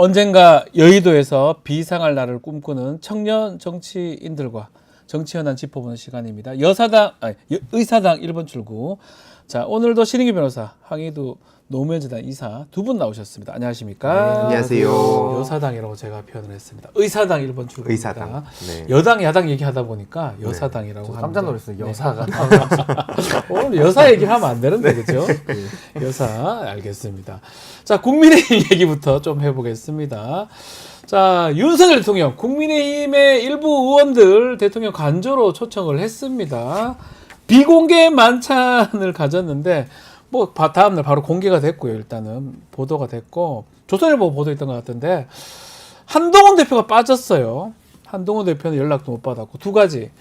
언젠가 여의도에서 비상할 날을 꿈꾸는 청년 정치인들과 정치 현안 짚어보는 시간입니다. 의사당 1번 출구. 자, 오늘도 신인규 변호사, 황희두 노무현재단 이사 두 분 나오셨습니다. 안녕하십니까? 네, 안녕하세요. 여사당이라고 제가 표현을 했습니다. 의사당 1번 출구. 의사당. 네. 여당, 야당 얘기하다 보니까 여사당이라고 합니다. 깜짝 놀랐어요. 여사가. 오늘 여사 얘기를 하면 안 되는데, 그죠? 네. 여사, 알겠습니다. 자, 국민의힘 얘기부터 좀 해보겠습니다. 자, 윤석열 대통령, 국민의힘의 일부 의원들 대통령 관저로 초청을 했습니다. 비공개 만찬을 가졌는데, 뭐, 다음날 바로 공개가 됐고요. 일단은 보도가 됐고, 조선일보 보도했던 것 같은데, 한동훈 대표가 빠졌어요. 한동훈 대표는 연락도 못 받았고, 두 가지.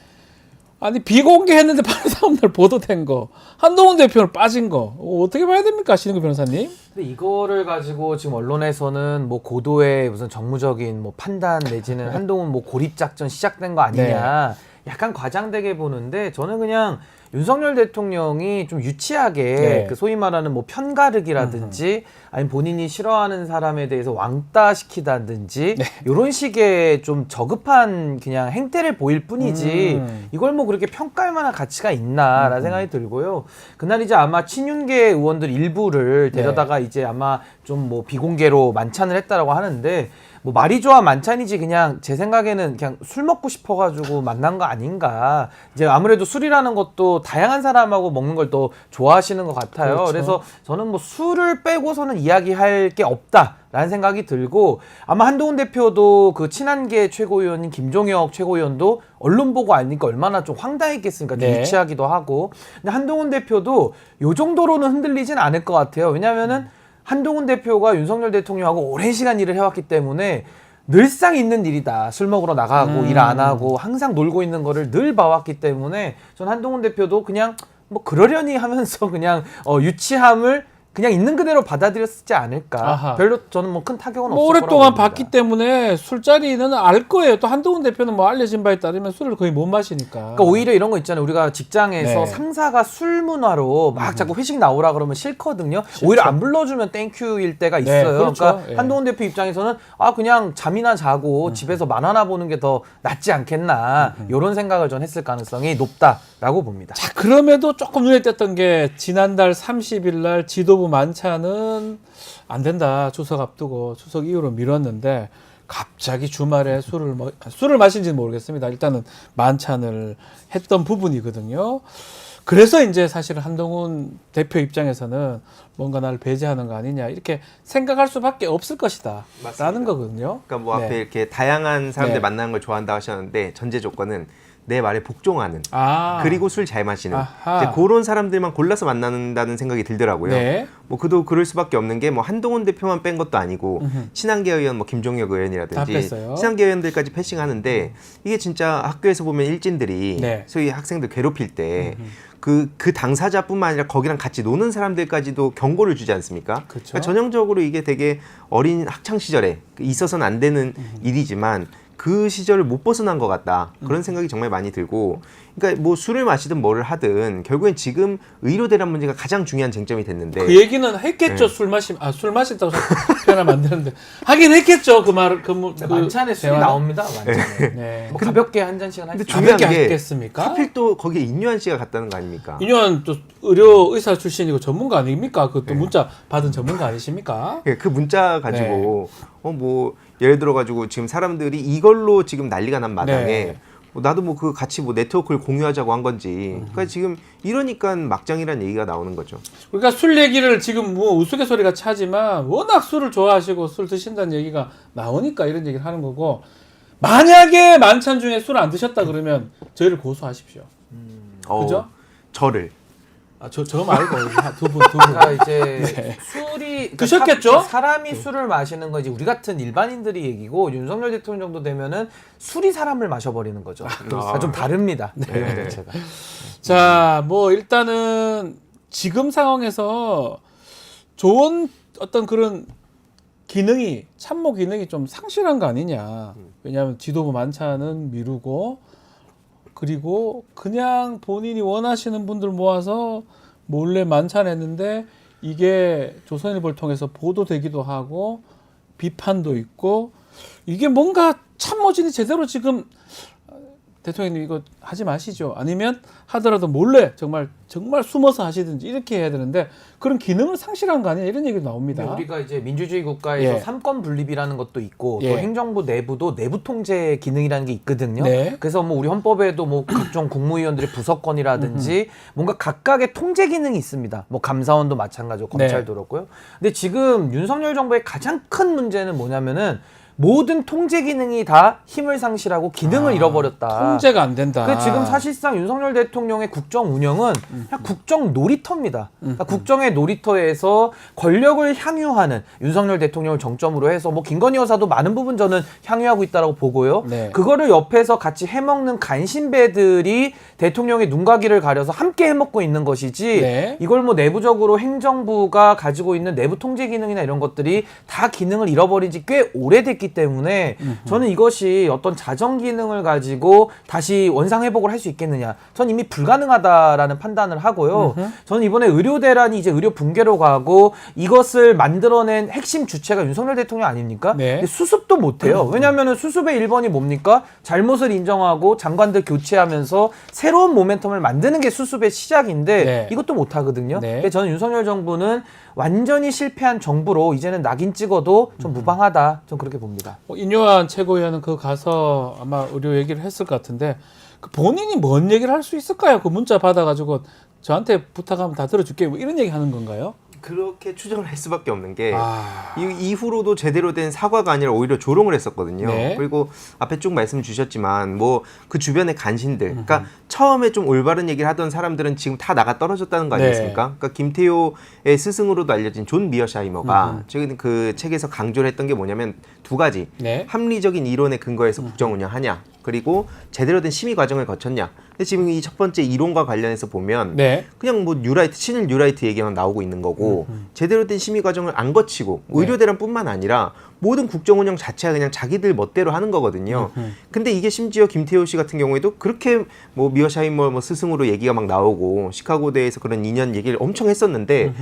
아니, 비공개했는데 바로 다음날 보도된 거. 한동훈 대표는 빠진 거. 어떻게 봐야 됩니까, 신인구 변호사님? 근데 이거를 가지고 지금 언론에서는 뭐 고도의 무슨 정무적인 뭐 판단 내지는 한동훈 뭐 고립작전 시작된 거 아니냐. 약간 과장되게 보는데 저는 그냥 윤석열 대통령이 좀 유치하게 그 소위 말하는 뭐 편가르기라든지 아니면 본인이 싫어하는 사람에 대해서 왕따 시키다든지 이런 식의 좀 저급한 그냥 행태를 보일 뿐이지 이걸 뭐 그렇게 평가할 만한 가치가 있나라는 생각이 들고요. 그날 이제 아마 친윤계 의원들 일부를 데려다가 이제 아마 좀 뭐 비공개로 만찬을 했다라고 하는데 뭐 말이 좋아 만찬이지 그냥 제 생각에는 그냥 술 먹고 싶어가지고 만난 거 아닌가. 이제 아무래도 술이라는 것도 다양한 사람하고 먹는 걸 또 좋아하시는 것 같아요. 그렇죠. 그래서 저는 뭐 술을 빼고서는 이야기할 게 없다라는 생각이 들고 아마 한동훈 대표도 그 친한계 최고위원인 김종혁 최고위원도 언론 보고 아니까 얼마나 좀 황당했겠습니까? 좀 유치하기도 하고. 근데 한동훈 대표도 요 정도로는 흔들리진 않을 것 같아요. 왜냐면은 한동훈 대표가 윤석열 대통령하고 오랜 시간 일을 해왔기 때문에 늘상 있는 일이다. 술 먹으러 나가고 일 안 하고 항상 놀고 있는 거를 늘 봐왔기 때문에 전 한동훈 대표도 그냥 뭐 그러려니 하면서 그냥 유치함을 그냥 있는 그대로 받아들였지 않을까. 아하. 별로 저는 뭐 큰 타격은 없을 거라고 오랫동안 봅니다. 봤기 때문에 술자리는 알 거예요. 또 한동훈 대표는 뭐 알려진 바에 따르면 술을 거의 못 마시니까. 그러니까 오히려 이런 거 있잖아요. 우리가 직장에서 네. 상사가 술 문화로 막 자꾸 회식 나오라 그러면 싫거든요. 오히려 안 불러주면 땡큐일 때가 있어요. 그렇죠. 그러니까 한동훈 대표 입장에서는 그냥 잠이나 자고 집에서 만화나 보는 게 더 낫지 않겠나 이런 생각을 전 했을 가능성이 높다라고 봅니다. 자, 그럼에도 조금 눈에 띄었던 게 지난달 30일 날 지도부 만찬은 안 된다. 추석 앞두고 추석 이후로 미뤘는데 갑자기 주말에 술을 마신지는 모르겠습니다. 일단은 만찬을 했던 부분이거든요. 그래서 이제 사실 한동훈 대표 입장에서는 뭔가 나를 배제하는 거 아니냐 이렇게 생각할 수밖에 없을 것이다 라는 거거든요. 그러니까 뭐 앞에 이렇게 다양한 사람들 만나는 걸 좋아한다 하셨는데 전제 조건은 내 말에 복종하는 그리고 술 잘 마시는 이제 그런 사람들만 골라서 만난다는 생각이 들더라고요. 뭐 그도 그럴 수밖에 없는 게 뭐 한동훈 대표만 뺀 것도 아니고 친한계 의원 뭐 김종혁 의원이라든지 친한계 의원들까지 패싱하는데 이게 진짜 학교에서 보면 일진들이 소위 학생들 괴롭힐 때 그 당사자뿐만 아니라 거기랑 같이 노는 사람들까지도 경고를 주지 않습니까? 그러니까 전형적으로 이게 되게 어린 학창 시절에 있어서는 안 되는 일이지만 그 시절을 못 벗어난 것 같다. 그런 생각이 정말 많이 들고, 그러니까 뭐 술을 마시든 뭐를 하든 결국엔 지금 의료 대란 문제가 가장 중요한 쟁점이 됐는데 그 얘기는 했겠죠. 술 마신다고 표현하면 안 되는데 하긴 했겠죠. 그 말을 만찬에 술이 나옵니다. 만찬에. 뭐 가볍게 한 잔씩은 근데 중요한 게 했겠습니까? 하필 또 거기에 인유한 씨가 갔다는 거 아닙니까? 인유한 또 의료 의사 출신이고 전문가 아닙니까? 그 또 문자 받은 전문가 아니십니까? 그 문자 가지고 뭐 예를 들어 가지고 지금 사람들이 이걸로 지금 난리가 난 마당에 나도 뭐 그 같이 뭐 네트워크를 공유하자고 한 건지. 그러니까 지금 이러니까 막장이라는 얘기가 나오는 거죠. 그러니까 술 얘기를 지금 뭐 우스갯소리가 차지만 워낙 술을 좋아하시고 술 드신다는 얘기가 나오니까 이런 얘기를 하는 거고, 만약에 만찬 중에 술 안 드셨다 그러면 저희를 고소하십시오. 그죠? 저를. 저 말고 두 분. 그러니까 이제 술이 드셨겠죠? 사람이 술을 마시는 건 이제 우리 같은 일반인들이 얘기고 윤석열 대통령 정도 되면은 술이 사람을 마셔버리는 거죠. 좀 다릅니다. 제가. 자, 뭐 일단은 지금 상황에서 좋은 어떤 그런 참모 기능이 좀 상실한 거 아니냐. 왜냐하면 지도부 만찬은 미루고, 그리고 그냥 본인이 원하시는 분들 모아서 몰래 만찬했는데 이게 조선일보를 통해서 보도되기도 하고 비판도 있고 이게 뭔가 참모진이 제대로 지금 대통령님 이거 하지 마시죠. 아니면 하더라도 몰래 정말 숨어서 하시든지 이렇게 해야 되는데 그런 기능을 상실한 거 아니냐 이런 얘기도 나옵니다. 우리가 이제 민주주의 국가에서 예. 삼권 분립이라는 것도 있고 예. 또 행정부 내부도 내부 통제 기능이라는 게 있거든요. 네. 그래서 뭐 우리 헌법에도 뭐 각종 국무위원들의 부서권이라든지 뭔가 각각의 통제 기능이 있습니다. 뭐 감사원도 마찬가지고 검찰도 그렇고요. 근데 지금 윤석열 정부의 가장 큰 문제는 뭐냐면은 모든 통제 기능이 다 힘을 상실하고 기능을 잃어버렸다. 통제가 안 된다. 그 지금 사실상 윤석열 대통령의 국정 운영은 그냥 국정 놀이터입니다. 그러니까 국정의 놀이터에서 권력을 향유하는 윤석열 대통령을 정점으로 해서 뭐 김건희 여사도 많은 부분 저는 향유하고 있다라고 보고요. 네. 그거를 옆에서 같이 해먹는 간신배들이 대통령의 눈가기를 가려서 함께 해먹고 있는 것이지 네. 이걸 뭐 내부적으로 행정부가 가지고 있는 내부 통제 기능이나 이런 것들이 다 기능을 잃어버린 지 꽤 오래됐기 때문에 저는 이것이 어떤 자정 기능을 가지고 다시 원상 회복을 할 수 있겠느냐. 전 이미 불가능하다라는 판단을 하고요. 저는 이번에 의료 대란이 이제 의료 붕괴로 가고 이것을 만들어낸 핵심 주체가 윤석열 대통령 아닙니까? 네. 근데 수습도 못해요. 왜냐하면 수습의 1번이 뭡니까? 잘못을 인정하고 장관들 교체하면서 새로운 모멘텀을 만드는 게 수습의 시작인데 네. 이것도 못하거든요. 네. 그래서 저는 윤석열 정부는 완전히 실패한 정부로 이제는 낙인 찍어도 좀 무방하다. 좀 그렇게 봅니다. 인요한 최고위원은 그 가서 아마 의료 얘기를 했을 것 같은데 그 본인이 뭔 얘기를 할 수 있을까요? 그 문자 받아가지고 저한테 부탁하면 다 들어줄게 뭐 이런 얘기 하는 건가요? 그렇게 추정을 할 수밖에 없는 게 아. 이후로도 제대로 된 사과가 아니라 오히려 조롱을 했었거든요. 네. 그리고 앞에 쭉 말씀 주셨지만 뭐 그 주변의 간신들, 그러니까 처음에 좀 올바른 얘기를 하던 사람들은 지금 다 나가 떨어졌다는 거 아니겠습니까? 그러니까 김태효의 스승으로도 알려진 존 미어샤이머가 최근 그 책에서 강조를 했던 게 뭐냐면 두 가지. 네. 합리적인 이론에 근거해서 국정 운영하냐, 그리고 제대로 된 심의 과정을 거쳤냐. 근데 지금 이 첫 번째 이론과 관련해서 보면 네. 그냥 뭐 뉴라이트, 친일 뉴라이트 얘기만 나오고 있는 거고 제대로 된 심의 과정을 안 거치고 의료대란뿐만 아니라 모든 국정 운영 자체가 그냥 자기들 멋대로 하는 거거든요. 근데 이게 심지어 김태호 씨 같은 경우에도 그렇게 뭐 미어샤이머 뭐 스승으로 얘기가 막 나오고 시카고대에서 그런 2년 얘기를 엄청 했었는데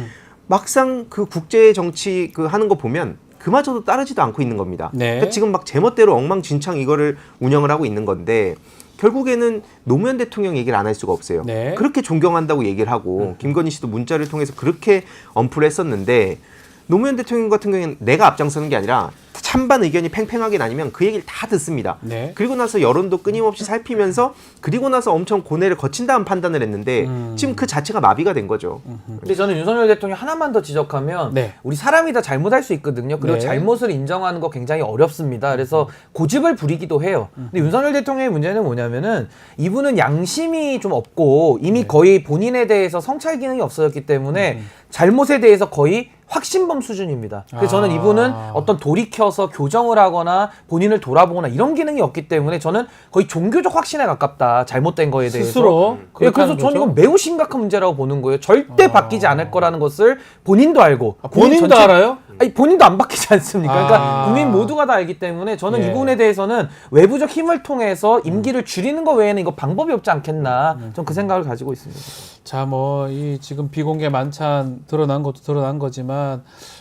막상 그 국제 정치 그 하는 거 보면 그마저도 따르지도 않고 있는 겁니다. 네. 그러니까 지금 막 제멋대로 엉망진창 이거를 운영을 하고 있는 건데 결국에는 노무현 대통령 얘기를 안 할 수가 없어요. 네. 그렇게 존경한다고 얘기를 하고 김건희 씨도 문자를 통해서 그렇게 언플을 했었는데 노무현 대통령 같은 경우에는 내가 앞장서는 게 아니라 찬반 의견이 팽팽하게 나뉘면 그 얘기를 다 듣습니다. 네. 그리고 나서 여론도 끊임없이 살피면서 그리고 나서 엄청 고뇌를 거친 다음 판단을 했는데 지금 그 자체가 마비가 된 거죠. 근데 저는 윤석열 대통령 하나만 더 지적하면 네. 우리 사람이 다 잘못할 수 있거든요. 그리고 네. 잘못을 인정하는 거 굉장히 어렵습니다. 그래서 고집을 부리기도 해요. 근데 윤석열 대통령의 문제는 뭐냐면은 이분은 양심이 좀 없고 이미 거의 본인에 대해서 성찰 기능이 없어졌기 때문에 잘못에 대해서 거의 확신범 수준입니다. 그래서 저는 이분은 어떤 돌이켜서 교정을 하거나 본인을 돌아보거나 이런 기능이 없기 때문에 저는 거의 종교적 확신에 가깝다. 잘못된 거에 대해서. 스스로 예, 그렇게 그래서 하는 저는 거죠? 이건 매우 심각한 문제라고 보는 거예요. 절대 바뀌지 않을 거라는 것을 본인도 알고. 본인도 알아요? 아니, 본인도 안 바뀌지 않습니까? 그러니까 아. 국민 모두가 다 알기 때문에 저는 예. 이 부분에 대해서는 외부적 힘을 통해서 임기를 줄이는 거 외에는 이거 방법이 없지 않겠나. 전 그 생각을 가지고 있습니다. 자, 뭐 이 지금 비공개 만찬 드러난 것도 드러난 거지만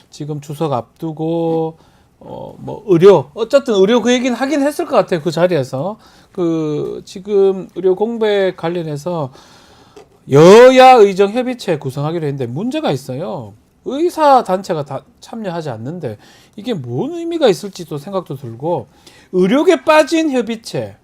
지금 추석 앞두고 뭐 의료 어쨌든 의료 그 얘기는 하긴 했을 것 같아요. 그 자리에서 그 지금 의료 공백 관련해서 여야 의정 협의체 구성하기로 했는데 문제가 있어요. 의사 단체가 다 참여하지 않는데 이게 뭔 의미가 있을지도 생각도 들고 의료계 빠진 협의체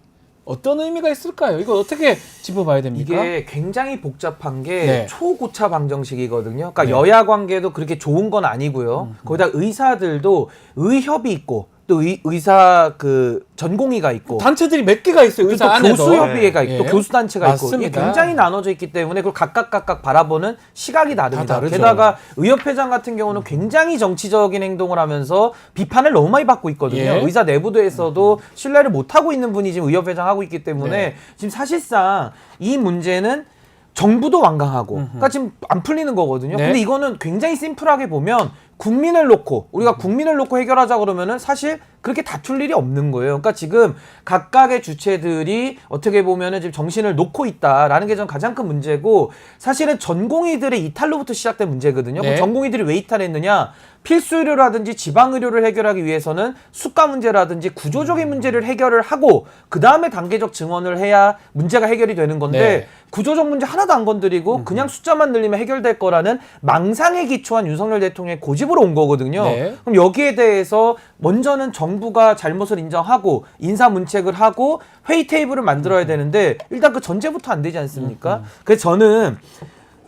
어떤 의미가 있을까요? 이거 어떻게 짚어봐야 됩니까? 이게 굉장히 복잡한 게 네. 초고차 방정식이거든요. 그러니까 네. 여야 관계도 그렇게 좋은 건 아니고요. 거기다 의사들도 의협이 있고 또 의사 그 전공의가 있고 단체들이 몇 개가 있어요. 또 의사 안에도. 교수협의회가 있고 예. 또 교수단체가 있고 이게 맞습니다. 굉장히 나눠져 있기 때문에 그걸 각각 바라보는 시각이 다릅니다. 다 다르죠. 게다가 의협회장 같은 경우는 굉장히 정치적인 행동을 하면서 비판을 너무 많이 받고 있거든요. 예. 의사 내부도에서도 신뢰를 못하고 있는 분이 지금 의협회장 하고 있기 때문에 네. 지금 사실상 이 문제는 정부도 완강하고 그러니까 지금 안 풀리는 거거든요. 네. 근데 이거는 굉장히 심플하게 보면 국민을 놓고 우리가 국민을 놓고 해결하자 그러면은 사실 그렇게 다툴 일이 없는 거예요. 그러니까 지금 각각의 주체들이 어떻게 보면은 지금 정신을 놓고 있다라는 게 전 가장 큰 문제고, 사실은 전공의들의 이탈로부터 시작된 문제거든요. 네. 그럼 전공의들이 왜 이탈했느냐? 필수 의료라든지 지방 의료를 해결하기 위해서는 수가 문제라든지 구조적인 문제를 해결을 하고 그 다음에 단계적 증원을 해야 문제가 해결이 되는 건데 네. 구조적 문제 하나도 안 건드리고 그냥 숫자만 늘리면 해결될 거라는 망상에 기초한 윤석열 대통령의 고집으로 온 거거든요. 네. 그럼 여기에 대해서 먼저는 정부가 잘못을 인정하고 인사 문책을 하고 회의 테이블을 만들어야 되는데 일단 그 전제부터 안 되지 않습니까? 그래서 저는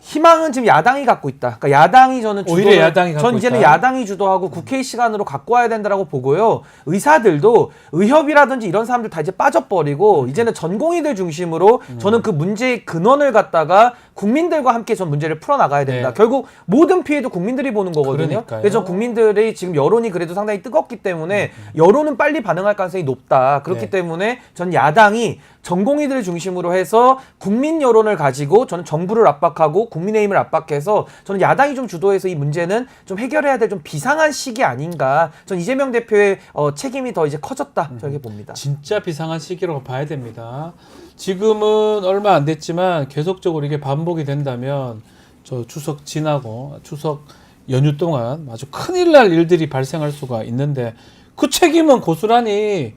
희망은 지금 야당이 갖고 있다. 그러니까 야당이 저는 주도를, 오히려 야당이 갖고 전 이제는 있다. 야당이 주도하고 국회 시간으로 갖고 와야 된다라고 보고요. 의사들도 의협이라든지 이런 사람들 다 이제 빠져버리고 이제는 전공의들 중심으로 저는 그 문제의 근원을 갖다가 국민들과 함께 전 문제를 풀어나가야 된다. 네. 결국 모든 피해도 국민들이 보는 거거든요. 그러니까요. 그래서 국민들의 지금 여론이 그래도 상당히 뜨겁기 때문에 여론은 빨리 반응할 가능성이 높다. 그렇기 네. 때문에 전 야당이 전공의들을 중심으로 해서 국민 여론을 가지고 저는 정부를 압박하고 국민의힘을 압박해서 저는 야당이 좀 주도해서 이 문제는 좀 해결해야 될 좀 비상한 시기 아닌가. 전 이재명 대표의 책임이 더 이제 커졌다. 저렇게 봅니다. 진짜 비상한 시기라고 봐야 됩니다. 지금은 얼마 안 됐지만 계속적으로 이게 반복이 된다면 저 추석 지나고 추석 연휴 동안 아주 큰일 날 일들이 발생할 수가 있는데 그 책임은 고스란히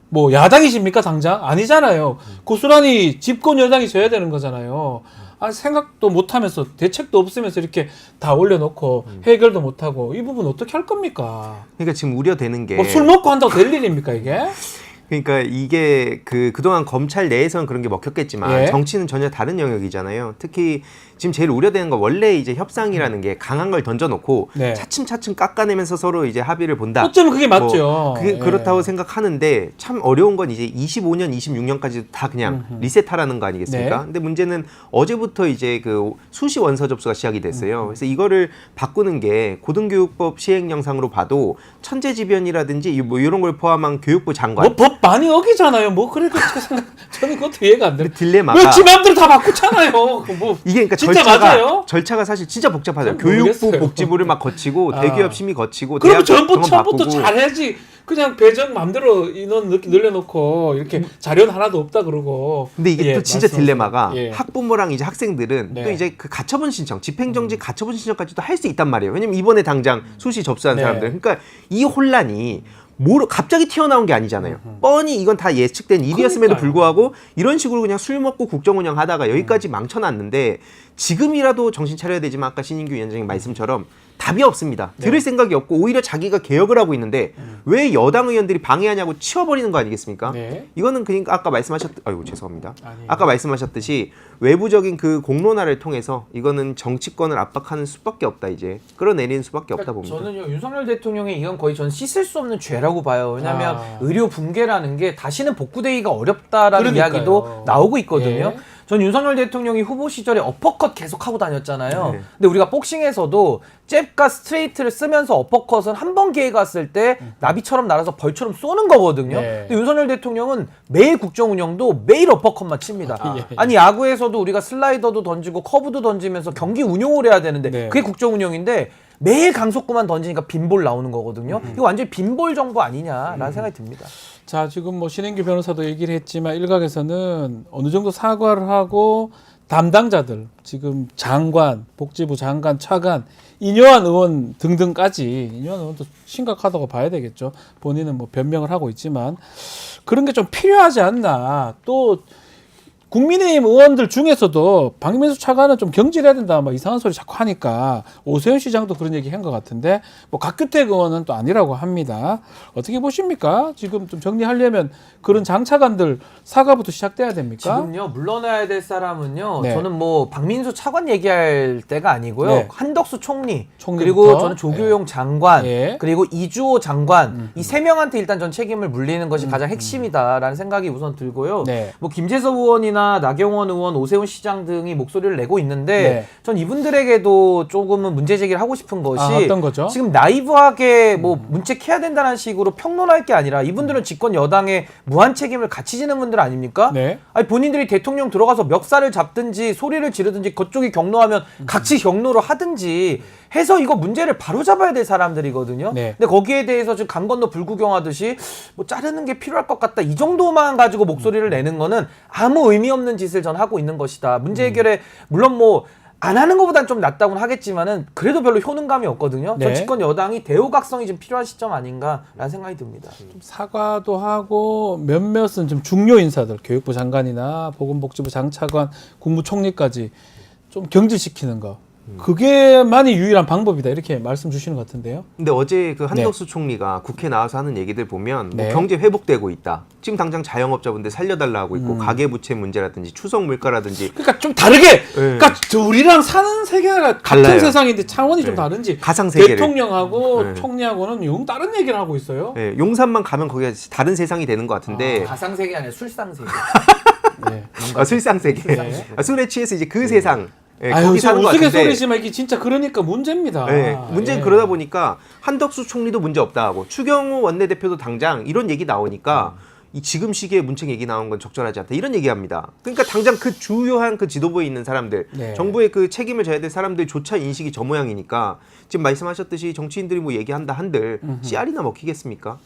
뭐 야당이십니까 당장? 아니잖아요. 고스란히 집권 여당이 져야 되는 거잖아요. 아, 생각도 못하면서 대책도 없으면서 이렇게 다 올려놓고 해결도 못하고 이 부분 어떻게 할 겁니까? 그러니까 지금 우려되는 게 뭐 술 먹고 한다고 될 일입니까 이게? 그러니까 이게 그동안 검찰 내에서는 그런 게 먹혔겠지만 예. 정치는 전혀 다른 영역이잖아요. 특히 지금 제일 우려되는 건 원래 이제 협상이라는 게 강한 걸 던져놓고 네. 차츰차츰 깎아내면서 서로 이제 합의를 본다. 어쩌면 그게 맞죠. 예. 그렇다고 생각하는데 참 어려운 건 이제 25년, 26년까지 다 그냥 리셋하라는 거 아니겠습니까? 네. 근데 문제는 어제부터 이제 그 수시 원서 접수가 시작이 됐어요. 그래서 이거를 바꾸는 게 고등교육법 시행령상으로 봐도 천재지변이라든지 뭐 이런 걸 포함한 교육부 장관. 뭐 법 많이 어기잖아요. 뭐 그러니까 저는 그것도 이해가 안 돼요. 딜레마가 왜지 마음대로 다 바꾸잖아요. 뭐 이게 그러니까 진짜 맞아요? 절차가 사실 진짜 복잡하죠. 전 교육부, 모르겠어요. 복지부를 막 거치고 아. 대기업 심의 거치고 그러면 대학 처음부터 바꾸고. 잘해야지. 그냥 배정 마음대로 인원 늘려놓고 이렇게 자료는 하나도 없다 그러고. 근데 이게 예, 또 진짜 말씀하세요. 딜레마가 예. 학부모랑 이제 학생들은 네. 또 이제 그 가처분 신청, 집행정지 가처분 신청까지도 할 수 있단 말이에요. 왜냐면 이번에 당장 수시 접수한 네. 사람들. 그러니까 이 혼란이 갑자기 튀어나온 게 아니잖아요. 뻔히 이건 다 예측된 일이었음에도 그러니까요. 불구하고 이런 식으로 그냥 술 먹고 국정 운영하다가 여기까지 망쳐놨는데 지금이라도 정신 차려야 되지만 아까 신인규 위원장님 말씀처럼 답이 없습니다. 들을 생각이 없고 오히려 자기가 개혁을 하고 있는데 왜 여당 의원들이 방해하냐고 치워버리는 거 아니겠습니까? 네. 이거는 그러니까 아까 아이고 죄송합니다. 아니에요. 아까 말씀하셨듯이 외부적인 그 공론화를 통해서 이거는 정치권을 압박하는 수밖에 없다 이제 끌어내리는 수밖에 없다 봅니다. 저는요 윤석열 대통령의 이건 거의 전 씻을 수 없는 죄라고 봐요. 왜냐하면 의료 붕괴라는 게 다시는 복구되기가 어렵다라는 그러니까요. 이야기도 나오고 있거든요. 예. 전 윤석열 대통령이 후보 시절에 어퍼컷 계속 하고 다녔잖아요. 네. 근데 우리가 복싱에서도 잽과 스트레이트를 쓰면서 어퍼컷은 한 번 기회가 왔을 때 나비처럼 날아서 벌처럼 쏘는 거거든요. 네. 근데 윤석열 대통령은 매일 국정 운영도 매일 어퍼컷만 칩니다. 예. 아니 야구에서도 우리가 슬라이더도 던지고 커브도 던지면서 경기 운용을 해야 되는데 네. 그게 국정 운영인데 매일 강속구만 던지니까 빈볼 나오는 거거든요. 이거 완전히 빈볼 정부 아니냐라는 생각이 듭니다. 자, 지금 뭐 신인규 변호사도 얘기를 했지만 일각에서는 어느 정도 사과를 하고 담당자들 지금 장관, 복지부 장관, 차관, 이뇨한 의원 등등까지 이뇨한 의원도 심각하다고 봐야 되겠죠. 본인은 뭐 변명을 하고 있지만 그런 게 좀 필요하지 않나. 또 국민의힘 의원들 중에서도 박민수 차관은 좀 경질해야 된다 뭐 이상한 소리 자꾸 하니까 오세훈 시장도 그런 얘기 한 것 같은데 뭐 각규택 의원은 또 아니라고 합니다. 어떻게 보십니까? 지금 좀 정리하려면 그런 장차관들 사과부터 시작돼야 됩니까? 지금요 물러나야 될 사람은요. 네. 저는 뭐 박민수 차관 얘기할 때가 아니고요. 네. 한덕수 총리 총리부터. 그리고 저는 조교용 장관 예. 그리고 이주호 장관 이 세 명한테 일단 전 책임을 물리는 것이 가장 핵심이다라는 생각이 우선 들고요. 네. 뭐 김재섭 의원이나 나경원 의원, 오세훈 시장 등이 목소리를 내고 있는데 네. 전 이분들에게도 조금은 문제 제기를 하고 싶은 것이 어떤 거죠? 지금 나이브하게 뭐 문책해야 된다는 식으로 평론할 게 아니라 이분들은 집권 여당의 무한 책임을 같이 지는 분들 아닙니까? 네. 아니 본인들이 대통령 들어가서 멱살을 잡든지 소리를 지르든지 그쪽이 경로하면 같이 경로를 하든지 해서 이거 문제를 바로잡아야 될 사람들이거든요. 네. 근데 거기에 대해서 지금 강 건너 불구경하듯이 뭐 자르는 게 필요할 것 같다 이 정도만 가지고 목소리를 내는 거는 아무 의미 없는 짓을 전 하고 있는 것이다. 문제 해결에 물론 뭐 안 하는 것보단 좀 낫다고는 하겠지만은 그래도 별로 효능감이 없거든요. 네. 정치권 여당이 대우각성이 좀 필요한 시점 아닌가라는 생각이 듭니다. 좀 사과도 하고 몇몇은 좀 중요 인사들, 교육부 장관이나 보건복지부 장차관, 국무총리까지 좀 경질시키는 거. 그게만이 유일한 방법이다 이렇게 말씀 주시는 것 같은데요. 근데 어제 그 한덕수 총리가 국회 나와서 하는 얘기들 보면 뭐 네. 경제 회복되고 있다. 지금 당장 자영업자분들 살려달라 하고 있고 가계부채 문제라든지 추석 물가라든지 그러니까 좀 다르게, 그러니까 우리랑 사는 세계가 같은 달라요. 세상인데 차원이 좀 다른지 가상 세계를 대통령하고 총리하고는 영 다른 얘기를 하고 있어요. 네, 용산만 가면 거기가 다른 세상이 되는 것 같은데 가상세계 아니라 술상세계. 네. 술상세계 네. 술에 취해서 이제 그 세상 아유, 거기 사는 것 같은데 우스갯소리지만 이게 진짜 그러니까 문제입니다. 문제는 그러다 보니까 한덕수 총리도 문제 없다 하고 추경호 원내대표도 당장 이런 얘기 나오니까 이 지금 시기에 문책 얘기 나온 건 적절하지 않다 이런 얘기합니다. 그러니까 당장 그 주요한 그 지도부에 있는 사람들, 정부의 그 책임을 져야 될 사람들조차 인식이 저 모양이니까 지금 말씀하셨듯이 정치인들이 뭐 얘기한다 한들 씨알이나 먹히겠습니까?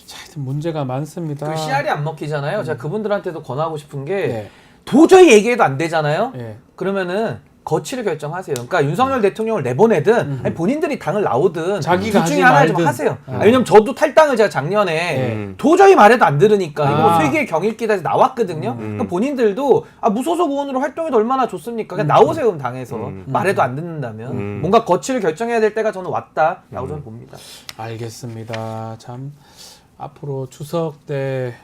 자, 하여튼 문제가 많습니다. 그 씨알이 안 먹히잖아요. 제가 그분들한테도 권하고 싶은 게 도저히 얘기해도 안 되잖아요. 그러면은 거취를 결정하세요. 그러니까 윤석열 대통령을 내보내든 아니 본인들이 당을 나오든 자기가 둘 중에 하나를 좀 하세요. 왜냐면 저도 탈당을 제가 작년에 도저히 말해도 안 들으니까 이거 뭐 세계의 경일기다에서 나왔거든요. 그러니까 본인들도 무소속 의원으로 활동해도 얼마나 좋습니까? 그냥 나오세요 그럼 당에서 말해도 안 듣는다면 뭔가 거취를 결정해야 될 때가 저는 왔다라고 저는 봅니다. 알겠습니다. 참 앞으로 추석 때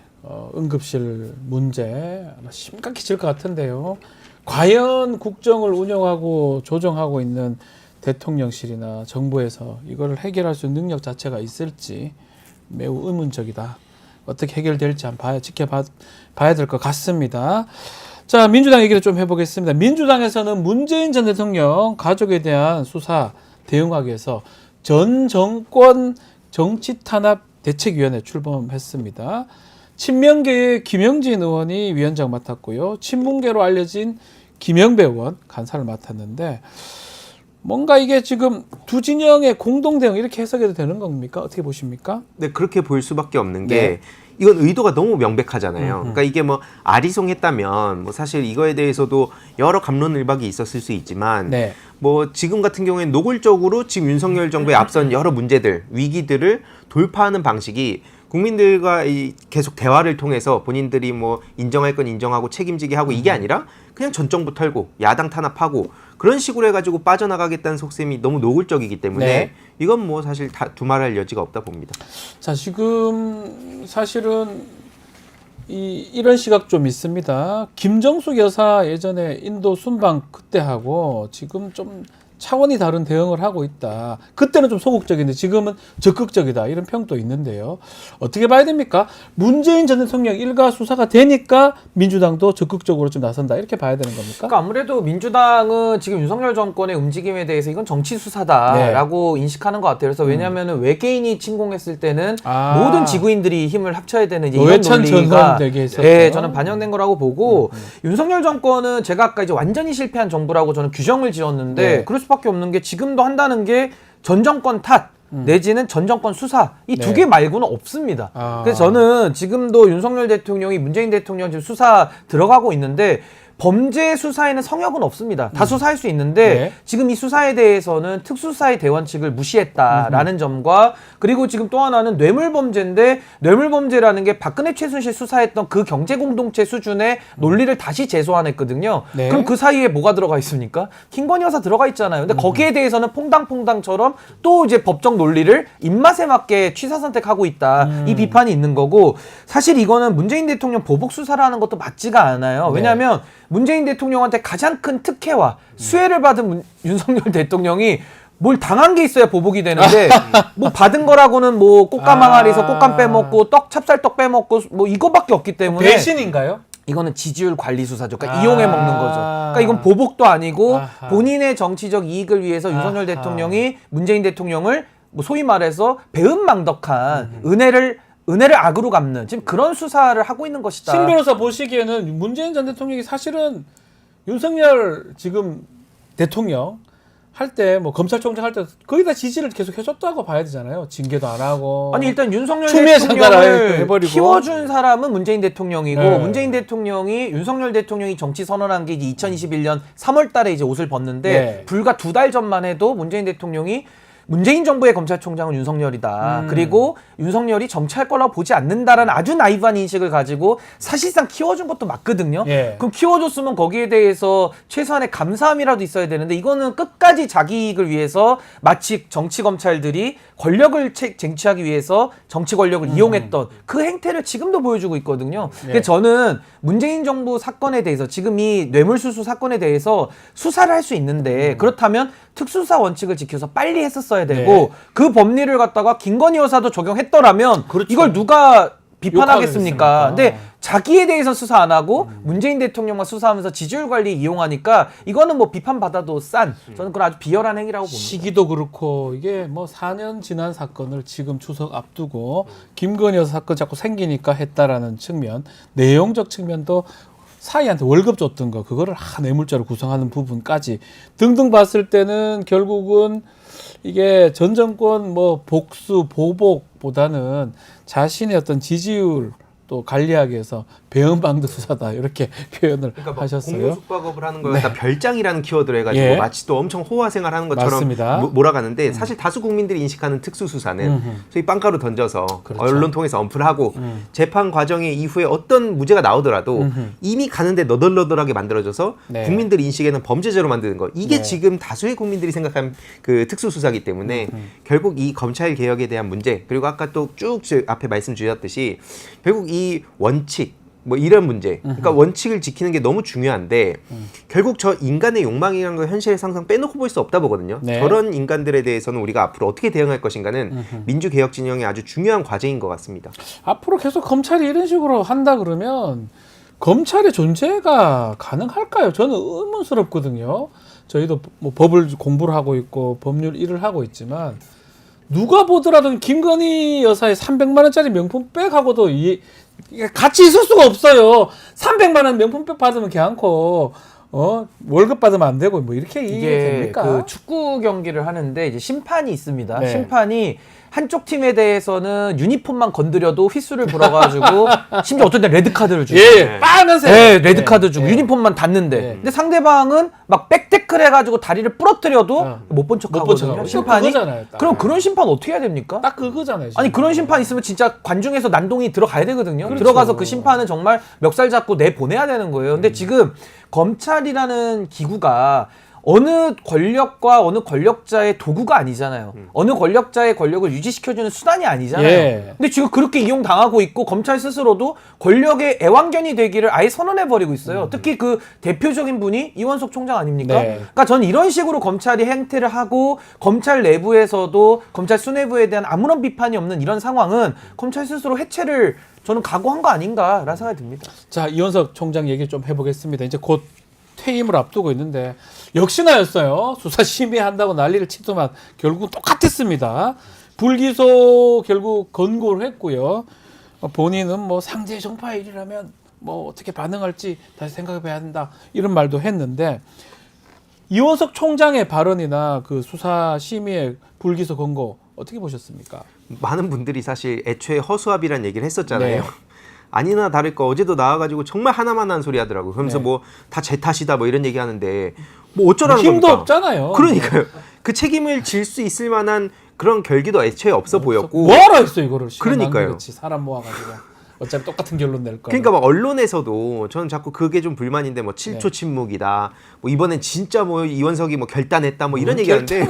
응급실 문제 아마 심각해질 것 같은데요. 과연 국정을 운영하고 조정하고 있는 대통령실이나 정부에서 이걸 해결할 수 있는 능력 자체가 있을지 매우 의문적이다. 어떻게 해결될지 한번 지켜봐야 될 것 같습니다. 자, 민주당 얘기를 좀 해보겠습니다. 민주당에서는 문재인 전 대통령 가족에 대한 수사 대응하기 위해서 전 정권 정치탄압 대책위원회 출범했습니다. 친명계의 김영진 의원이 위원장 맡았고요. 친문계로 알려진 김영배 의원 간사를 맡았는데 뭔가 이게 지금 두 진영의 공동 대응 이렇게 해석해도 되는 겁니까? 어떻게 보십니까? 네, 그렇게 보일 수밖에 없는 게 이건 의도가 너무 명백하잖아요. 그러니까 이게 뭐 아리송했다면 뭐 사실 이거에 대해서도 여러 감론을박이 있었을 수 있지만 뭐 지금 같은 경우에는 노골적으로 지금 윤석열 정부의 앞선 여러 문제들, 위기들을 돌파하는 방식이 국민들과 계속 대화를 통해서 본인들이 뭐 인정할 건 인정하고 책임지게 하고 이게 아니라 그냥 전 정부 털고 야당 탄압하고 그런 식으로 해가지고 빠져나가겠다는 속셈이 너무 노골적이기 때문에 이건 뭐 사실 다 두말할 여지가 없다 봅니다. 자, 지금 사실은 이런 시각 좀 있습니다. 김정숙 여사 예전에 인도 순방 그때 하고 지금 좀 차원이 다른 대응을 하고 있다. 그때는 좀 소극적인데 지금은 적극적이다. 이런 평도 있는데요. 어떻게 봐야 됩니까? 문재인 전 대통령 일가 수사가 되니까 민주당도 적극적으로 좀 나선다. 이렇게 봐야 되는 겁니까? 그러니까 아무래도 민주당은 지금 윤석열 정권의 움직임에 대해서 이건 정치 수사다라고 인식하는 것 같아요. 그래서 왜냐하면 외계인이 침공했을 때는 모든 지구인들이 힘을 합쳐야 되는 이런 논리가 저는 반영된 거라고 보고 윤석열 정권은 제가 아까 이제 완전히 실패한 정부라고 저는 규정을 지었는데 그럴 수밖에 없는 게 지금도 한다는 게 전 정권 탓 내지는 전 정권 수사 이 두 개 말고는 없습니다. 그래서 저는 지금도 윤석열 대통령이 문재인 대통령 지금 수사 들어가고 있는데 범죄 수사에는 성역은 없습니다. 다 수사할 수 있는데 지금 이 수사에 대해서는 특수수사의 대원칙을 무시했다라는 점과 그리고 지금 또 하나는 뇌물범죄인데 뇌물범죄라는 게 박근혜 최순실 수사했던 그 경제공동체 수준의 논리를 다시 재소환했거든요. 그럼 그 사이에 뭐가 들어가 있습니까? 김건희 여사 들어가 있잖아요. 근데 거기에 대해서는 퐁당퐁당처럼 또 이제 법적 논리를 입맛에 맞게 취사 선택하고 있다. 이 비판이 있는 거고 사실 이거는 문재인 대통령 보복 수사라는 것도 맞지가 않아요. 왜냐하면 문재인 대통령한테 가장 큰 특혜와 수혜를 받은 윤석열 대통령이 뭘 당한 게 있어야 보복이 되는데 뭐 받은 거라고는 뭐 꽃감 항아리에서 꽃감 빼먹고 찹쌀떡 빼먹고 뭐 이거밖에 없기 때문에 배신인가요? 이거는 지지율 관리 수사죠. 그러니까 이용해 먹는 거죠. 그러니까 이건 보복도 아니고 본인의 정치적 이익을 위해서 윤석열 대통령이 문재인 대통령을 뭐 소위 말해서 배은망덕한 은혜를 악으로 갚는 지금 그런 수사를 하고 있는 것이다. 신 변호사 보시기에는 문재인 전 대통령이 사실은 윤석열 지금 대통령 할 때 뭐 검찰총장 할 때 거의 다 지지를 계속 해줬다고 봐야 되잖아요. 징계도 안 하고. 아니 일단 윤석열 추미애 장관을 대통령을 해버리고. 키워준 사람은 문재인 대통령이고 네. 문재인 대통령이 윤석열 대통령이 정치 선언한 게 이제 2021년 3월달에 이제 옷을 벗는데 네. 불과 2달 전만 해도 문재인 대통령이 문재인 정부의 검찰총장은 윤석열이다. 그리고 윤석열이 정치할 거라고 보지 않는다라는 아주 나이브한 인식을 가지고 사실상 키워준 것도 맞거든요. 예. 그럼 키워줬으면 거기에 대해서 최소한의 감사함이라도 있어야 되는데 이거는 끝까지 자기 이익을 위해서 마치 정치 검찰들이 권력을 쟁취하기 위해서 정치 권력을 이용했던 그 행태를 지금도 보여주고 있거든요. 그래서 저는 문재인 정부 사건에 대해서 지금 이 뇌물수수 사건에 대해서 수사를 할 수 있는데 그렇다면 특수수사 원칙을 지켜서 빨리 했었어야 되고 네. 그 법리를 갖다가 김건희 여사도 적용했더라면 그렇죠. 이걸 누가 비판하겠습니까? 욕하겠습니까? 근데 자기에 대해서 수사 안 하고 문재인 대통령만 수사하면서 지지율 관리 이용하니까 이거는 뭐 비판받아도 싼 저는 그건 아주 비열한 행위라고 봅니다. 시기도 그렇고 이게 뭐 4년 지난 사건을 지금 추석 앞두고 김건희 여사 사건 자꾸 생기니까 했다라는 측면, 내용적 측면도 사이한테 월급 줬던 거 그거를 뇌물죄로 구성하는 부분까지 등등 봤을 때는 결국은 이게 전 정권 뭐 복수 보복보다는 자신의 어떤 지지율 또 관리하기 위해서 배은방도 수사다 이렇게 표현을 그러니까 하셨어요. 공무숙박업을 하는 걸 다 별장이라는 키워드를 해가지고 예. 마치 또 엄청 호화 생활하는 것처럼 맞습니다. 몰아가는데 사실 다수 국민들이 인식하는 특수수사는 소위 빵가루 던져서 그렇죠. 언론 통해서 언플하고 재판 과정에 이후에 어떤 무죄가 나오더라도 이미 가는데 너덜너덜하게 만들어져서 네. 국민들 인식에는 범죄자로 만드는 거 이게 네. 지금 다수의 국민들이 생각하는 그 특수수사이기 때문에 결국 이 검찰 개혁에 대한 문제 그리고 아까 또 쭉 앞에 말씀 주셨듯이 결국 이 원칙 뭐 이런 문제 그러니까 원칙을 지키는 게 너무 중요한데 결국 저 인간의 욕망이라는 걸 현실에 항상 빼놓고 볼 수 없다 보거든요. 네. 저런 인간들에 대해서는 우리가 앞으로 어떻게 대응할 것인가는 민주개혁 진영의 아주 중요한 과제인 것 같습니다. 앞으로 계속 검찰이 이런 식으로 한다 그러면 검찰의 존재가 가능할까요? 저는 의문스럽거든요. 저희도 뭐 법을 공부를 하고 있고 법률 일을 하고 있지만 누가 보더라도 김건희 여사의 300만 원짜리 명품백하고도 이게 같이 있을 수가 없어요. 300만 원 명품백 받으면 걔않고 월급 받으면 안 되고 뭐 이렇게 이게 됩니까? 그 축구 경기를 하는데 이제 심판이 있습니다. 네. 심판이 한쪽 팀에 대해서는 유니폼만 건드려도 휘슬을 불어가지고 심지어 어떤 때 레드 카드를 주고, 예, 빨간색. 네, 레드 카드 예, 주고 예. 유니폼만 닿는데, 네. 근데 상대방은 막 백태클 해가지고 다리를 부러뜨려도 못 본 척하거든요. 척하고. 심판이. 그거잖아요, 딱. 그럼 그런 심판 어떻게 해야 됩니까? 딱 그거잖아요. 지금. 아니 그런 심판 있으면 진짜 관중에서 난동이 들어가야 되거든요. 그렇죠. 들어가서 그 심판은 정말 멱살 잡고 내보내야 되는 거예요. 근데 지금 검찰이라는 기구가 어느 권력과 어느 권력자의 도구가 아니잖아요. 어느 권력자의 권력을 유지시켜주는 수단이 아니잖아요. 예. 근데 지금 그렇게 이용당하고 있고 검찰 스스로도 권력의 애완견이 되기를 아예 선언해버리고 있어요. 특히 그 대표적인 분이 이원석 총장 아닙니까? 네. 그러니까 저는 이런 식으로 검찰이 행태를 하고 검찰 내부에서도 검찰 수뇌부에 대한 아무런 비판이 없는 이런 상황은 검찰 스스로 해체를 저는 각오한 거 아닌가라는 생각이 듭니다. 자, 이원석 총장 얘기 좀 해보겠습니다. 이제 곧 퇴임을 앞두고 있는데 역시나였어요. 수사 심의한다고 난리를 치더만 결국은 똑같았습니다. 불기소 결국 건고를 했고요. 본인은 뭐 상대 정파 일이라면 뭐 어떻게 반응할지 다시 생각해봐야 한다 이런 말도 했는데 이원석 총장의 발언이나 그 수사 심의의 불기소 건고 어떻게 보셨습니까? 많은 분들이 사실 애초에 허수아비란 얘기를 했었잖아요. 네. 아니나 다를까 어제도 나와가지고 정말 하나만 한 소리 하더라고요. 그러면서 네. 뭐 다 제 탓이다 뭐 이런 얘기 하는데 뭐 어쩌라는 힘도 겁니까? 없잖아요. 그러니까요. 그 책임을 질 수 있을 만한 그런 결기도 애초에 없어 보였고. 뭐하러 했어 이거를. 그러니까요. 그렇지 사람 모아가지고 어차피 똑같은 결론 낼 거. 그러니까 막 언론에서도 저는 자꾸 그게 좀 불만인데 뭐 7초 침묵이다. 뭐 이번엔 진짜 뭐 이원석이 뭐 결단했다 뭐 이런 얘기하는데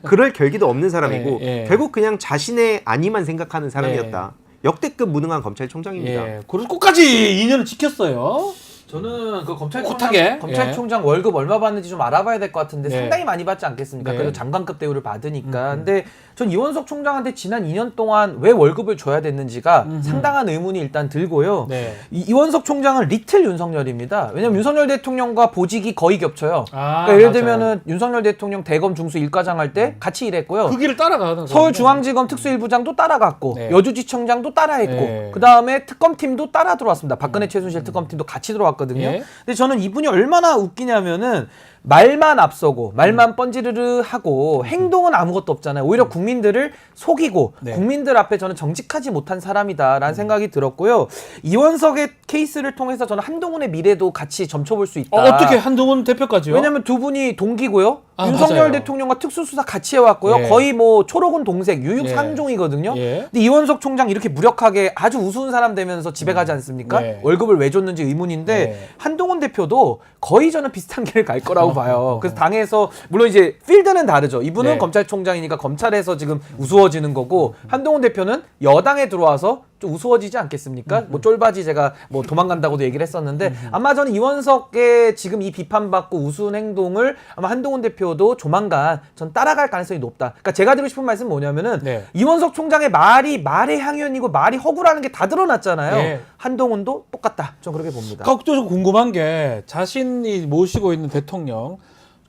그럴 결기도 없는 사람이고 예, 예. 결국 그냥 자신의 안위만 생각하는 사람이었다. 역대급 무능한 검찰총장입니다. 예, 그래서 끝까지 2년을 지켰어요. 저는 그 꿋하게, 검찰총장 월급 얼마 받는지 좀 알아봐야 될 것 같은데 네. 상당히 많이 받지 않겠습니까? 네. 그래도 장관급 대우를 받으니까. 근데 전 이원석 총장한테 지난 2년 동안 왜 월급을 줘야 됐는지가 상당한 의문이 일단 들고요. 네. 이원석 총장은 리틀 윤석열입니다. 왜냐면 윤석열 대통령과 보직이 거의 겹쳐요. 아, 그러니까 예를 맞아요. 들면은 윤석열 대통령 대검 중수 1과장 할 때 같이 일했고요. 그 길을 따라가는 서울중앙지검 특수일부장도 따라갔고 네. 여주지청장도 따라했고 네. 그다음에 특검팀도 따라 들어왔습니다. 박근혜 최순실 특검팀도 같이 들어왔거든요. 예. 근데 저는 이분이 얼마나 웃기냐면은 말만 앞서고 말만 뻔지르르 하고 행동은 아무것도 없잖아요. 오히려 국민들을 속이고 네. 국민들 앞에 저는 정직하지 못한 사람이다라는 생각이 들었고요. 이원석의 케이스를 통해서 저는 한동훈의 미래도 같이 점쳐볼 수 있다. 어떻게 한동훈 대표까지요? 왜냐면 두 분이 동기고요. 아, 윤석열 맞아요. 대통령과 특수수사 같이 해왔고요. 예. 거의 뭐 초록은 동생, 유육 예. 상종이거든요. 예. 근데 이원석 총장 이렇게 무력하게 아주 우스운 사람 되면서 집에 가지 않습니까? 예. 월급을 왜 줬는지 의문인데 예. 한동훈 대표도 거의 저는 비슷한 길을 갈 거라고 봐요. 그래서 당에서 물론 이제 필드는 다르죠. 이분은 네. 검찰총장이니까 검찰에서 지금 우스워지는 거고 한동훈 대표는 여당에 들어와서 좀 우스워지지 않겠습니까? 뭐 쫄바지 제가 뭐 도망간다고도 얘기를 했었는데 아마 저는 이원석의 지금 이 비판받고 우스운 행동을 아마 한동훈 대표도 조만간 전 따라갈 가능성이 높다. 그러니까 제가 드리고 싶은 말씀은 뭐냐면은 네. 이원석 총장의 말이 말의 향연이고 말이 허구라는 게 다 드러났잖아요. 네. 한동훈도 똑같다. 전 그렇게 봅니다. 또 좀 궁금한 게 자신이 모시고 있는 대통령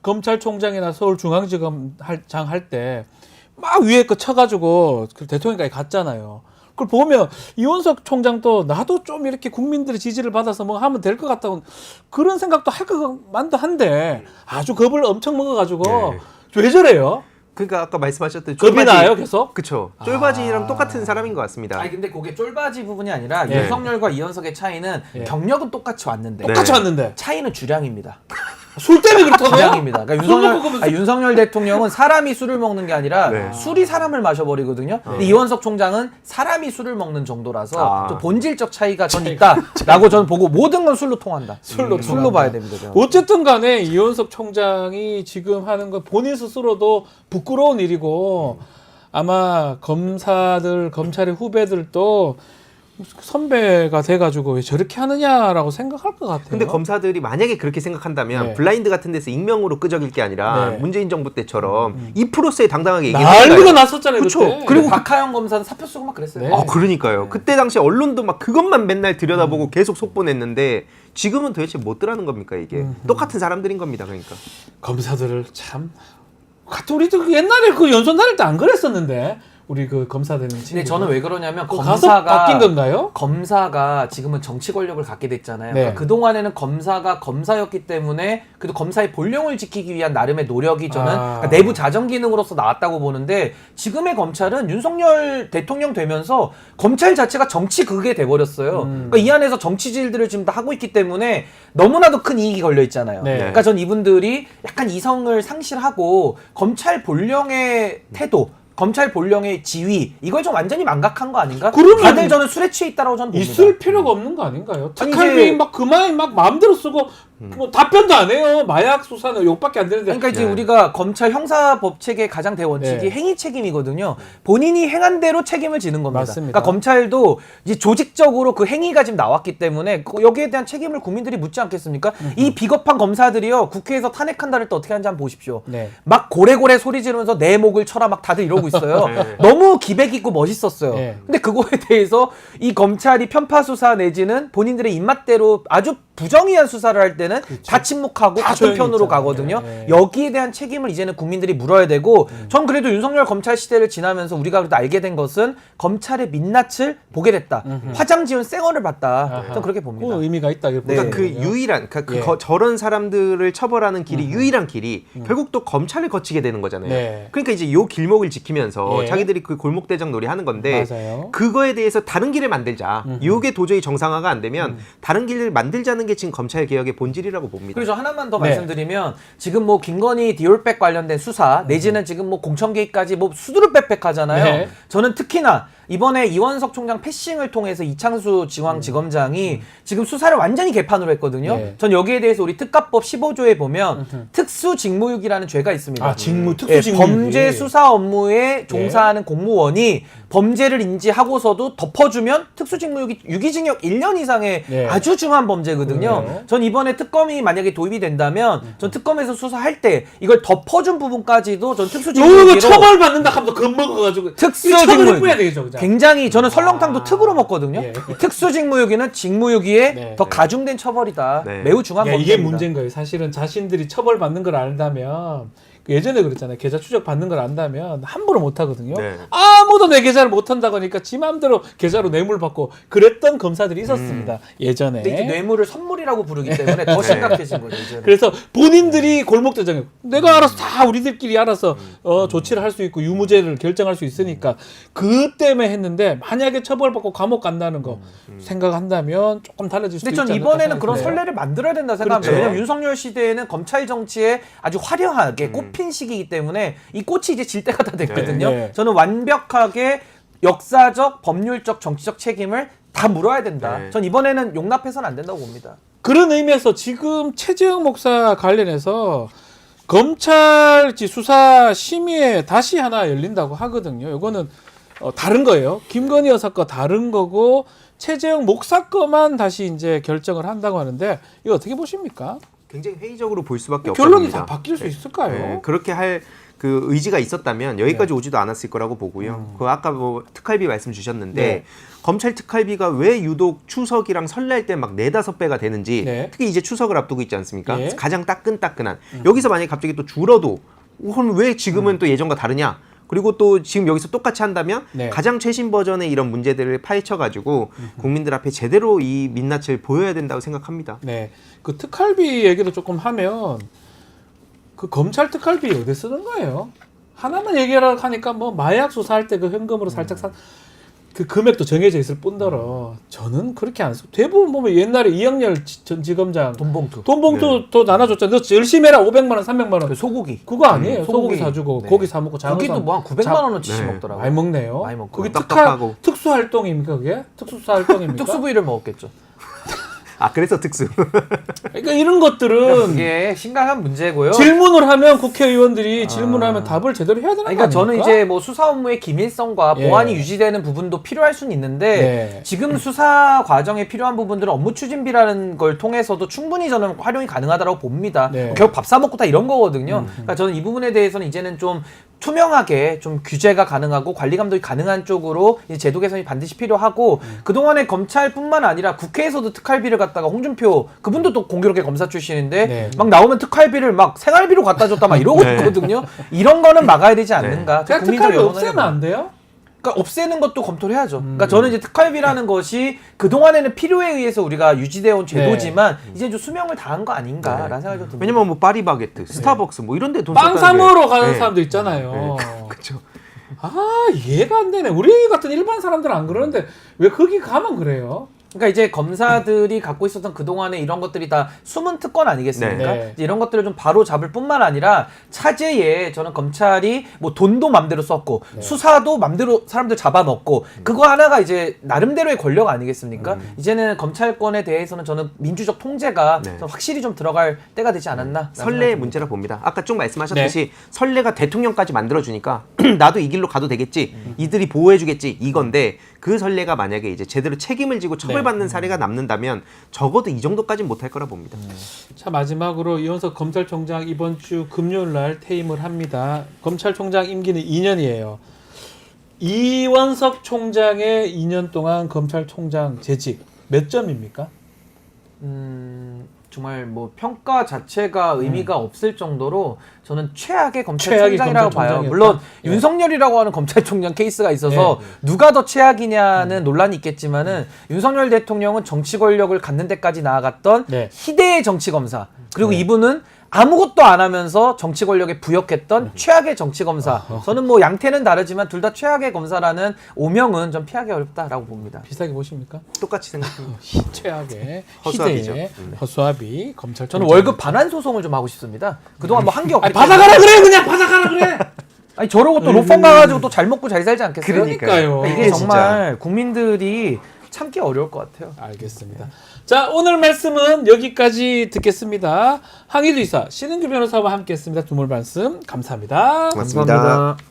검찰총장이나 서울중앙지검장 할 때 막 위에 거 쳐가지고 그 대통령까지 갔잖아요. 그걸 보면 이원석 총장도 나도 좀 이렇게 국민들의 지지를 받아서 뭐 하면 될 것 같다고 그런 생각도 할 것만도 한데 아주 겁을 엄청 먹어가지고 네. 왜 저래요? 그러니까 아까 말씀하셨던 겁이 나요 계속? 그쵸. 쫄바지랑 똑같은 사람인 것 같습니다. 아니 근데 그게 쫄바지 부분이 아니라 네. 윤석열과 이원석의 차이는 네. 경력은 똑같이 왔는데 똑같이 왔는데 차이는 주량입니다. 술 때문에 그렇다고요? 주량입니다. 그러니까 술 먹고 그러면 윤석열 대통령은 사람이 술을 먹는 게 아니라 네. 술이 사람을 마셔버리거든요. 근데 이원석 총장은 사람이 술을 먹는 정도라서 좀 본질적 차이가 전 있다라고 저는 보고 모든 건 술로 통한다. 술로 봐야 됩니다. 저는. 어쨌든 간에 이원석 총장이 지금 하는 건 본인 스스로도 부끄러운 일이고 아마 검사들, 검찰의 후배들도 선배가 돼가지고 왜 저렇게 하느냐라고 생각할 것 같아요. 근데 검사들이 만약에 그렇게 생각한다면 네. 블라인드 같은 데서 익명으로 끄적일 게 아니라 네. 문재인 정부 때처럼 2%에 당당하게 얘기해요. 난리가 났었잖아요. 그쵸. 그때. 그리고 박하영 검사는 사표 쓰고 막 그랬어요. 네. 아, 그러니까요. 그때 당시 언론도 막 그것만 맨날 들여다보고 계속 속보냈는데 지금은 도대체 못 들하는 겁니까 이게? 똑같은 사람들인 겁니다. 그러니까. 검사들을 참 같은 우리도 옛날에 그 연수원 다닐 때 안 그랬었는데 우리 그 검사 되는 친구. 근데 저는 왜 그러냐면 가서 바뀐 건가요? 검사가 지금은 정치 권력을 갖게 됐잖아요. 네. 그러니까 그동안에는 검사가 검사였기 때문에 그래도 검사의 본령을 지키기 위한 나름의 노력이 저는 그러니까 내부 자정 기능으로서 나왔다고 보는데 지금의 검찰은 윤석열 대통령 되면서 검찰 자체가 정치 극에 돼버렸어요. 그러니까 이 안에서 정치질들을 지금 다 하고 있기 때문에 너무나도 큰 이익이 걸려 있잖아요. 네. 그러니까 전 이분들이 약간 이성을 상실하고 검찰 본령의 태도 검찰 본령의 지위 이걸 좀 완전히 망각한 거 아닌가? 그러면 다들 저는 술에 취해 있다라고 저는 봅니다. 있을 필요가 없는 거 아닌가요? 아니, 특활비 이제- 막 그만 막 마음대로 쓰고 뭐 답변도 안 해요. 마약 수사는 욕밖에 안 되는데. 그러니까 이제 네. 우리가 검찰 형사법 체계의 가장 대원칙이 네. 행위 책임이거든요. 본인이 행한 대로 책임을 지는 겁니다. 맞습니다. 그러니까 검찰도 이제 조직적으로 그 행위가 지금 나왔기 때문에 여기에 대한 책임을 국민들이 묻지 않겠습니까? 이 비겁한 검사들이요 국회에서 탄핵한다를 때 어떻게 하는지 한번 보십시오. 네. 막 고래고래 소리 지르면서 내 목을 쳐라 막 다들 이러고 있어요. 네. 너무 기백 있고 멋있었어요. 네. 근데 그거에 대해서 이 검찰이 편파 수사 내지는 본인들의 입맛대로 아주 부정의한 수사를 할 때는 다 침묵하고 다 같은 조용히 편으로 있잖아요. 가거든요. 네. 여기에 대한 책임을 이제는 국민들이 물어야 되고 전 그래도 윤석열 검찰 시대를 지나면서 우리가 그래도 알게 된 것은 검찰의 민낯을 보게 됐다. 화장 지은 쌩얼을 봤다. 전 그렇게 봅니다. 그 의미가 있다. 이렇게 그러니까 그 보거든요. 유일한 그러니까 예. 저런 사람들을 처벌하는 길이 유일한 길이 결국 또 검찰을 거치게 되는 거잖아요. 네. 그러니까 이제 요 길목을 지키면서 예. 자기들이 그 골목대장 놀이 하는 건데 맞아요. 그거에 대해서 다른 길을 만들자. 요게 도저히 정상화가 안 되면 다른 길을 만들자는 게 지금 검찰 개혁의 본질이라고 봅니다. 그리고 저 하나만 더 네. 말씀드리면 지금 뭐 김건희 디올백 관련된 수사 내지는 지금 뭐 공천 개입까지 뭐 수두룩 빽빽하잖아요. 네. 저는 특히나 이번에 이원석 총장 패싱을 통해서 이창수 지방지검장이 지금 수사를 완전히 개판으로 했거든요. 네. 전 여기에 대해서 우리 특가법 15조에 보면 특수직무유기라는 죄가 있습니다. 아, 직무 예, 특수직무 범죄 수사 업무에 종사하는 공무원이 범죄를 인지하고서도 덮어주면 특수직무유기 유기징역 1년 이상의 네. 아주 중한 범죄거든요. 네. 전 이번에 특검이 만약에 도입이 된다면 전 특검에서 수사할 때 이걸 덮어준 부분까지도 전 요거 특수직무유기로 처벌받는다 하면서 겁먹어가지고 특수직무 처벌해야 되겠죠, 그죠? 굉장히 저는 설렁탕도 특으로 먹거든요. 예. 특수직무유기는 직무유기에 네. 더 가중된 처벌이다. 네. 매우 중한 야, 범죄입니다. 이게 문제인 거예요. 사실은 자신들이 처벌받는 걸 안다면 예전에 그랬잖아요. 계좌 추적 받는 걸 안다면 함부로 못 하거든요. 네. 아무 아무도 내 계좌를 못 한다고 하니까 지 마음대로 계좌로 뇌물 받고 그랬던 검사들이 있었습니다. 예전에. 근데 이제 뇌물을 선물이라고 부르기 때문에 더 심각해진 거죠. 이제는. 그래서 본인들이 골목대장에 내가 알아서 다 우리들끼리 알아서 조치를 할 수 있고 유무죄를 결정할 수 있으니까 그 때문에 했는데 만약에 처벌받고 감옥 간다는 거 생각한다면 조금 달라질 수도 있지 근데 않을까 전 이번에는 그런 생각해요. 선례를 만들어야 된다 생각합니다. 그렇죠. 왜냐면 윤석열 시대에는 검찰 정치에 아주 화려하게 꼽힌 시기이기 때문에 이 꽃이 이제 질 때가 다 됐거든요. 네. 저는 완벽하게 역사적, 법률적, 정치적 책임을 다 물어야 된다. 네. 전 이번에는 용납해서는 안 된다고 봅니다. 그런 의미에서 지금 최재형 목사 관련해서 검찰 수사 심의에 다시 하나 열린다고 하거든요. 이거는 다른 거예요. 김건희 여사 거 다른 거고 최재형 목사 거만 다시 이제 결정을 한다고 하는데 이거 어떻게 보십니까? 굉장히 회의적으로 볼 수밖에 없습니다. 결론이 다 바뀔 수 있을까요? 네, 그렇게 할 그 의지가 있었다면 여기까지 오지도 않았을 거라고 보고요. 그 아까 뭐 특활비 말씀 주셨는데 네. 검찰 특활비가 왜 유독 추석이랑 설날 때 막 4-5배가 되는지 네. 특히 이제 추석을 앞두고 있지 않습니까? 네. 가장 따끈따끈한 여기서 만약에 갑자기 또 줄어도 그럼 왜 지금은 또 예전과 다르냐? 그리고 또 지금 여기서 똑같이 한다면 네. 가장 최신 버전의 이런 문제들을 파헤쳐가지고 국민들 앞에 제대로 이 민낯을 보여야 된다고 생각합니다. 네. 그 특활비 얘기도 조금 하면 그 검찰 특활비 어디 쓰는 거예요? 하나만 얘기하라고 하니까 뭐 마약 수사할 때 그 현금으로 살짝 그 금액도 정해져 있을 뿐더러 저는 그렇게 안 써. 대부분 보면 옛날에 이영렬 전 지검장 돈봉투. 돈봉투도 나눠줬잖아. 너 열심히 해라 500만 원, 300만 원. 그 소고기. 그거 아니에요. 소고기 소고기. 사주고 네. 고기 사 먹고 장어 거기도 뭐 한 900만 원어치씩 네. 먹더라고요. 많이 먹네요. 많이 먹고. 그게 떡떡하고. 특수 활동입니까 그게? 특수사 활동입니까? 특수 부위를 먹었겠죠. 아 그래서 특수. 그러니까 이런 것들은 이게 심각한 문제고요. 질문을 하면 국회의원들이 질문을 하면 답을 제대로 해야 되는 거 그러니까 아닙니까? 저는 이제 뭐 수사 업무의 기밀성과 예. 보안이 유지되는 부분도 필요할 수는 있는데 네. 지금 수사 과정에 필요한 부분들은 업무 추진비라는 걸 통해서도 충분히 저는 활용이 가능하다고 봅니다. 네. 뭐 결국 밥 사 먹고 다 이런 거거든요. 그러니까 저는 이 부분에 대해서는 이제는 좀 투명하게 좀 규제가 가능하고 관리 감독이 가능한 쪽으로 이제 제도 개선이 반드시 필요하고 그동안에 검찰뿐만 아니라 국회에서도 특활비를 갖다가 홍준표 그분도 또 공교롭게 검사 출신인데 네. 막 나오면 특활비를 막 생활비로 갖다 줬다 막 이러고 네. 있거든요. 이런 거는 막아야 되지 않는가. 그냥 국민적 특활비 여론을 없애면 안 돼요? 그러니까 없애는 것도 검토를 해야죠. 그러니까 저는 이제 특활비라는 것이 그동안에는 필요에 의해서 우리가 유지되어 온 제도지만 이제 좀 수명을 다한 거 아닌가라는 생각이 좀 듭니다. 왜냐면 뭐 파리바게트, 스타벅스 뭐 이런 데 돈 빵 사 썼다는 게- 먹으러 가는 네. 사람도 있잖아요. 그렇죠. 아 이해가 안 되네. 우리 같은 일반 사람들은 안 그러는데 왜 거기 가면 그래요? 그러니까 이제 검사들이 갖고 있었던 그동안에 이런 것들이 다 숨은 특권 아니겠습니까? 네. 이제 이런 것들을 좀 바로 잡을 뿐만 아니라 차제에 저는 검찰이 뭐 돈도 맘대로 썼고 수사도 맘대로 사람들 잡아먹고 그거 하나가 이제 나름대로의 권력 아니겠습니까? 이제는 검찰권에 대해서는 저는 민주적 통제가 네. 좀 확실히 좀 들어갈 때가 되지 않았나? 선례의 문제라 봅니다. 아까 쭉 말씀하셨듯이 선례가 대통령까지 만들어주니까 나도 이 길로 가도 되겠지, 이들이 보호해주겠지 이건데 그 선례가 만약에 이제 제대로 책임을 지고 처벌받는 사례가 남는다면 적어도 이 정도까지는 못할 거라 봅니다. 자 마지막으로 이원석 검찰총장 이번 주 금요일 날 퇴임을 합니다. 검찰총장 임기는 2년이에요. 이원석 총장의 2년 동안 검찰총장 재직 몇 점입니까? 정말 뭐 평가 자체가 의미가 없을 정도로 저는 최악의 최악의 검찰총장이라고 봐요. 검찰총장이었다? 물론 예. 윤석열이라고 하는 검찰총장 케이스가 있어서 누가 더 최악이냐는 논란이 있겠지만은 윤석열 대통령은 정치 권력을 갖는 데까지 나아갔던 네. 희대의 정치 검사. 그리고 이분은 아무것도 안 하면서 정치 권력에 부역했던 최악의 정치 검사. 저는 뭐 양태는 다르지만 둘 다 최악의 검사라는 오명은 좀 피하기 어렵다라고 봅니다. 비슷하게 보십니까? 똑같이 생각합니다. 최악의 허수아비죠. 희대의 허수아비 검찰총장. 저는 월급 반환 소송을 좀 하고 싶습니다. 그동안 뭐 한 게 없기 아니, 때문에. 받아가라 그래 그냥 받아가라 그래. 아니 저러고 또 로펌 가가지고 또 잘 먹고 잘 살지 않겠어요? 그러니까요. 이게 이게 정말 국민들이 참기 어려울 것 같아요. 알겠습니다. 자 오늘 말씀은 여기까지 듣겠습니다. 항의도 이사 신은규 변호사와 함께했습니다. 두 분 말씀 감사합니다. 고맙습니다.